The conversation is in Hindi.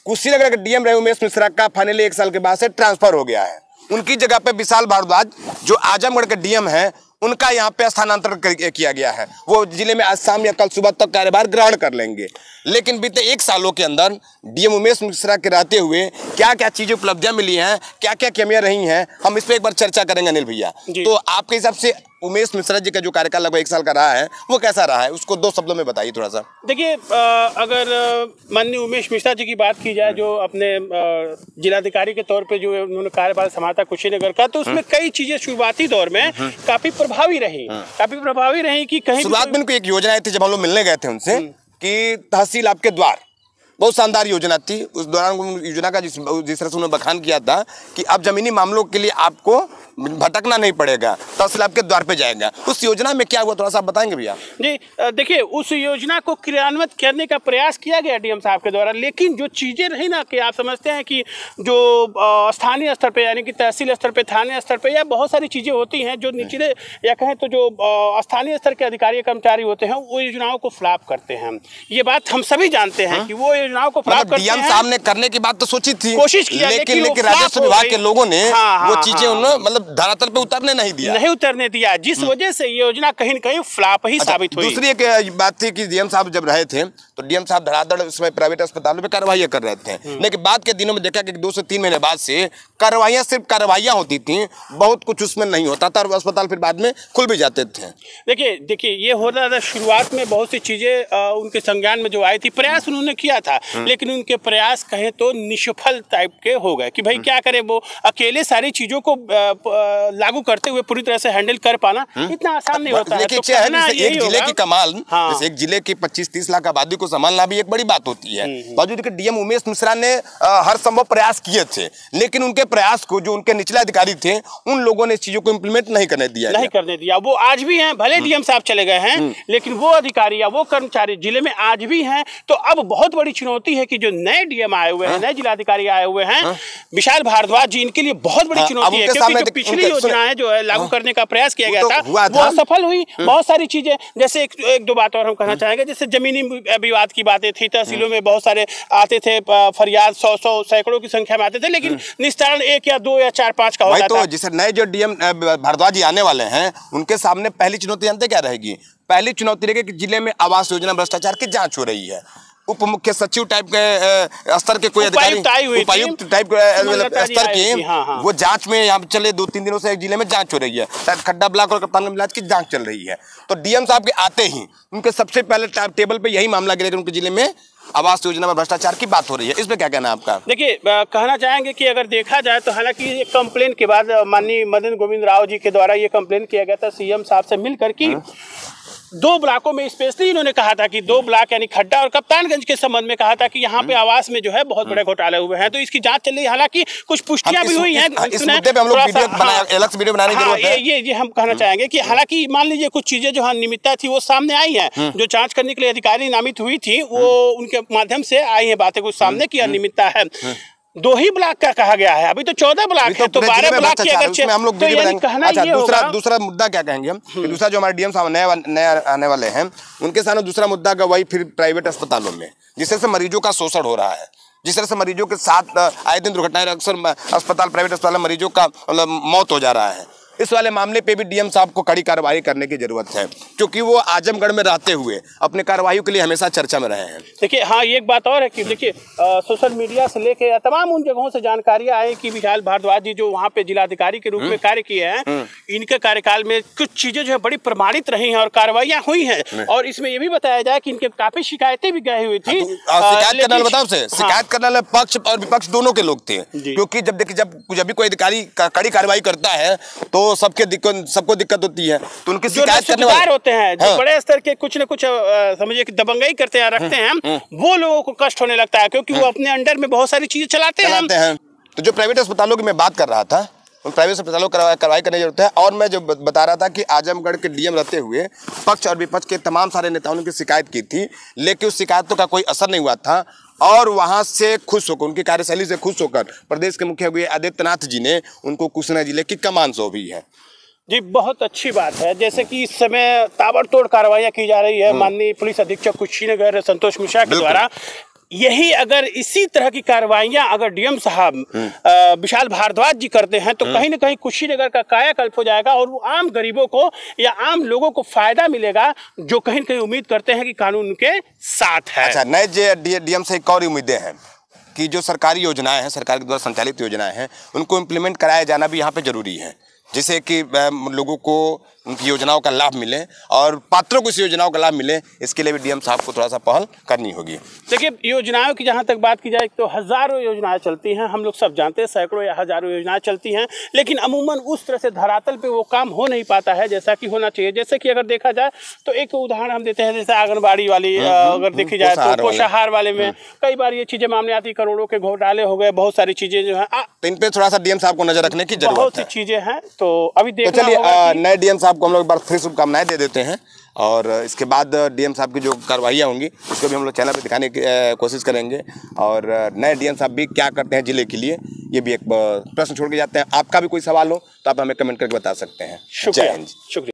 कुशीनगर के डीएम रहे उमेश मिश्रा का फाइनली 1 साल के बाद से ट्रांसफर हो गया है। उनकी जगह पे विशाल भारद्वाज जो आजमगढ़ के डीएम है उनका यहाँ पे स्थानांतरण किया गया है। वो जिले में आज शाम या कल सुबह तक कार्यभार ग्रहण कर लेंगे। लेकिन बीते 1 सालों के अंदर डीएम उमेश मिश्रा के रहते हुए क्या क्या चीजें उपलब्धियां मिली हैं, क्या क्या कमियां रही हैं, हम इस पे एक बार चर्चा करेंगे अनिल भैया। तो आपके हिसाब से उमेश मिश्रा जी का जो कार्यकाल लगभग 1 साल का रहा है वो कैसा रहा है, उसको 2 शब्दों में बताइए थोड़ा सा। देखिए, अगर माननीय उमेश मिश्रा जी की बात की जाए, जो अपने जिलाधिकारी के तौर पे जो उन्होंने कार्यभार संभाला कुशीनगर का, तो उसमें कई चीजें शुरुआती दौर में काफी प्रभावी रही कि कहीं शुरुआत में उनको एक योजना आई थी जब हम लोग मिलने गए थे उनसे कि तहसील आपके द्वार, बहुत शानदार योजना थी। उस दौरान योजना का जिस तरह से उन्होंने बखान किया था कि अब जमीनी मामलों के लिए आपको भटकना नहीं पड़ेगा, तहसील आपके द्वार पे जाएगा। उस योजना में क्या हुआ थोड़ा सा बताएंगे भैया? जी देखिए, उस योजना को क्रियान्वित करने का प्रयास किया गया डीएम साहब के द्वारा, लेकिन जो चीज़ें रही ना कि आप समझते हैं कि जो स्थानीय स्तर पे यानी कि तहसील स्तर पे, थाने स्तर पे, या बहुत सारी चीज़ें होती हैं जो निचले या कहें तो जो स्थानीय स्तर के अधिकारी कर्मचारी होते हैं वो योजनाओं को फ्लॉप करते हैं। ये बात हम सभी जानते हैं कि वो योजनाओं को फ्लॉप करते हैं। डीएम साहब ने करने की बात तो सोची थी, कोशिश किया, लेकिन राजस्व विभाग के लोगों ने वो चीजें उन्होंने धरातल पे उतरने नहीं दिया, जिस वजह से योजना कहीं न कहीं फ्लॉप ही साबित हुई। दूसरी एक बात थी कि डीएम साहब जब रहे थे तो डीएम साहब धड़ाधड़ उसमें प्राइवेट अस्पतालों पे कार्रवाई कर रहे थे, लेकिन बाद के दिनों में देखा कि 2 से 3 महीने बाद से कार्रवाइयां सिर्फ कार्रवाइयां होती थी, बहुत कुछ उसमें नहीं होता था और अस्पताल फिर बाद में खुल भी जाते थे। देखिए ये हो रहा था शुरुआत में, बहुत सी चीजें उनके संज्ञान में जो आई थी, प्रयास उन्होंने किया था, लेकिन उनके प्रयास कहें तो निष्फल टाइप के हो गए कि भाई क्या करें, वो अकेले सारी चीजों को लागू करते हुए पूरी तरह से हैंडल कर पाना इतना आसान नहीं होता है। तो एक जिले की कमाल, जैसे एक जिले की 25-30 लाख आबादी को संभालना भी एक बड़ी बात होती है। बावजूद कि डीएम उमेश मिश्रा ने हर संभव प्रयास किए थे, लेकिन उनके प्रयास को जो उनके निचले अधिकारी थे उन लोगों ने इस चीजों को इम्प्लीमेंट नहीं करने दिया। वो आज भी हैं, भले डीएम साहब चले गए हैं, लेकिन वो अधिकारी या वो कर्मचारी जिले में आज भी हैं। तो अब बहुत बड़ी चुनौती है कि जो नए डीएम आए हुए हैं, नए जिलाधिकारी आए हुए हैं, विशाल भारद्वाज जी, इनके लिए बहुत बड़ी चुनौती है, क्योंकि जो पिछली योजनाएं जो है लागू करने का प्रयास किया गया था वो असफल हुई। बहुत सारी चीजें, जैसे एक दो बात और हम कहना चाहेंगे, जैसे जमीनी विवाद की बातें थी, तहसीलों में बहुत सारे आते थे फरियाद, 100 सैकड़ों की संख्या में आते थे, लेकिन निस्तारण 1 या 2 या 4-5 का होता था। जैसे नए जो डीएम भारद्वाज जी आने वाले हैं उनके सामने पहली चुनौती जानते क्या रहेगी? पहली चुनौती रहेगी कि जिले में आवास योजना भ्रष्टाचार की जांच हो रही है। उप मुख्य सचिव टाइप के स्तर के कोई अधिकारी, उपायुक्त टाइप स्तर के वो जांच में यहाँ चले 2-3 दिनों से एक जिले में जांच हो रही है, शायद खड्डा ब्लॉक और कप्तान ब्लॉक की जांच चल रही है। तो डीएम साहब के आते ही उनके सबसे पहले टेबल पे यही मामला गिरेगा, उनके जिले में आवास योजना में भ्रष्टाचार की बात हो रही है। इसमें क्या कहना है आपका? देखिए, कहना चाहेंगे कि अगर देखा जाए तो हालांकि ये कंप्लेन के बाद माननीय मदन गोविंद राव जी के द्वारा ये कंप्लेन किया गया था सीएम साहब से मिलकर कि 2 ब्लॉकों में स्पेशली इन्होंने कहा था कि 2 ब्लॉक यानी खड्डा और कप्तानगंज के संबंध में कहा था कि यहाँ पे आवास में जो है बहुत बड़े घोटाले हुए हैं, तो इसकी जांच चल रही है। हालांकि कुछ पुष्टियां भी हुई हैं। इस मुद्दे पे हम लोग अलग से वीडियो बनाने की जरूरत है। ये हम कहना चाहेंगे कि हालांकि मान लीजिए कुछ चीजें जो अनियमितता थी वो सामने आई हैं, जो जांच करने के लिए अधिकारी नामित हुई थी वो उनके माध्यम से आई है बातें कुछ सामने की अनियमितता है। 2 ही ब्लॉक का कहा गया है, अभी तो 14 ब्लॉक है, तो 12 ब्लॉक की अगर हम लोग दूसरा मुद्दा क्या कहेंगे हम? दूसरा जो हमारे डीएम साहब नए आने वाले हैं उनके सामने दूसरा मुद्दा का वही फिर प्राइवेट अस्पतालों में जिस तरह से मरीजों का शोषण हो रहा है, जिस तरह से मरीजों के साथ आए दिन दुर्घटनाएं, अक्सर अस्पताल प्राइवेट अस्पताल में मरीजों का मौत हो जा रहा है। इस वाले मामले पे भी डीएम साहब को कड़ी कार्रवाई करने की जरूरत है, क्योंकि वो आजमगढ़ में रहते हुए अपने कार्रवाई के लिए हमेशा चर्चा में रहे हैं। देखिए, हाँ, ये एक बात और है कि देखिए सोशल मीडिया से लेके तमाम उन जगहों से जानकारियां आई कि विशाल भारद्वाज जी जो वहाँ पे जिलाधिकारी के रूप में कार्य किए हैं, इनके कार्यकाल में कुछ चीजें जो है बड़ी प्रमाणित रही हैं और कार्रवाइयां हुई हैं। और इसमें ये भी बताया जाए कि इनके काफी शिकायतें भी गई हुई थी। शिकायत करने वाले पक्ष और विपक्ष दोनों के लोग थे, क्योंकि जब भी कोई अधिकारी कड़ी कार्रवाई करता है तो सबको दिक्कत होती है, तो उनकी शिकायत करने वाले होते हैं जो बड़े स्तर के कुछ न कुछ समझिए कि दबंगई करते हैं, रखते हैं, वो लोगों को कष्ट होने लगता है, क्योंकि वो अपने अंडर में बहुत सारी चीजें चलाते हैं। तो जो प्राइवेट अस्पतालों की मैं बात कर रहा था, उन प्राइवेट अस्पतालों कार्रवाई करने की जरूरत है। और मैं जो बता रहा था कि आजमगढ़ के डीएम रहते हुए पक्ष और विपक्ष के तमाम सारे नेताओं ने शिकायत की थी, लेकिन उस शिकायतों का कोई असर नहीं हुआ था। और वहां से खुश होकर, उनकी कार्यशैली से खुश होकर प्रदेश के मुख्यमंत्री आदित्यनाथ जी ने उनको कुशीनगर जिले की कमान सौंपी है। जी, बहुत अच्छी बात है। जैसे कि इस समय ताबड़तोड़ कार्रवाइयां की जा रही है माननीय पुलिस अधीक्षक कुशीनगर संतोष मिश्रा के द्वारा। यही अगर इसी तरह की कार्रवाइयां अगर डीएम साहब विशाल भारद्वाज जी करते हैं तो कहीं ना कहीं कुशीनगर का कायाकल्प हो जाएगा और वो आम गरीबों को या आम लोगों को फायदा मिलेगा, जो कहीं ना कहीं उम्मीद करते हैं कि कानून उनके साथ है। अच्छा, नए डीएम से एक और उम्मीदें हैं कि जो सरकारी योजनाएं हैं, सरकार के द्वारा संचालित योजनाएं हैं, उनको इम्प्लीमेंट कराया जाना भी यहाँ पे जरूरी है, जिससे कि लोगों को उनकी योजनाओं का लाभ मिले और पात्रों को इस योजनाओं का लाभ मिले। इसके लिए भी डीएम साहब को थोड़ा सा पहल करनी होगी। देखिए, योजनाओं की जहाँ तक बात की जाए तो हजारों योजनाएं चलती हैं, हम लोग सब जानते हैं, सैकड़ों या हजारों योजनाएं चलती हैं, लेकिन अमूमन उस तरह से धरातल पे वो काम हो नहीं पाता है जैसा कि होना चाहिए। जैसे कि अगर देखा जाए तो एक उदाहरण हम देते हैं, जैसे आंगनबाड़ी वाली अगर देखी जाए तो पोषाहार वाले में कई बार ये चीजें मामले आती, करोड़ों के घोटाले हो गए, बहुत सारी चीजें जो है तो इन पे थोड़ा सा डीएम साहब को नजर रखने की जरूरत है। बहुत सी चीजें हैं, तो अभी देखना चलिए होगा कि नए डीएम साहब को हम लोग एक बार फिर शुभकामनाएं दे देते हैं और इसके बाद डीएम साहब की जो कार्रवाइयाँ होंगी उसको भी हम लोग चैनल पे दिखाने की कोशिश करेंगे। और नए डीएम साहब भी क्या करते हैं जिले के लिए, ये भी एक प्रश्न छोड़ के जाते हैं। आपका भी कोई सवाल हो तो आप हमें कमेंट करके बता सकते हैं। शुक्रिया।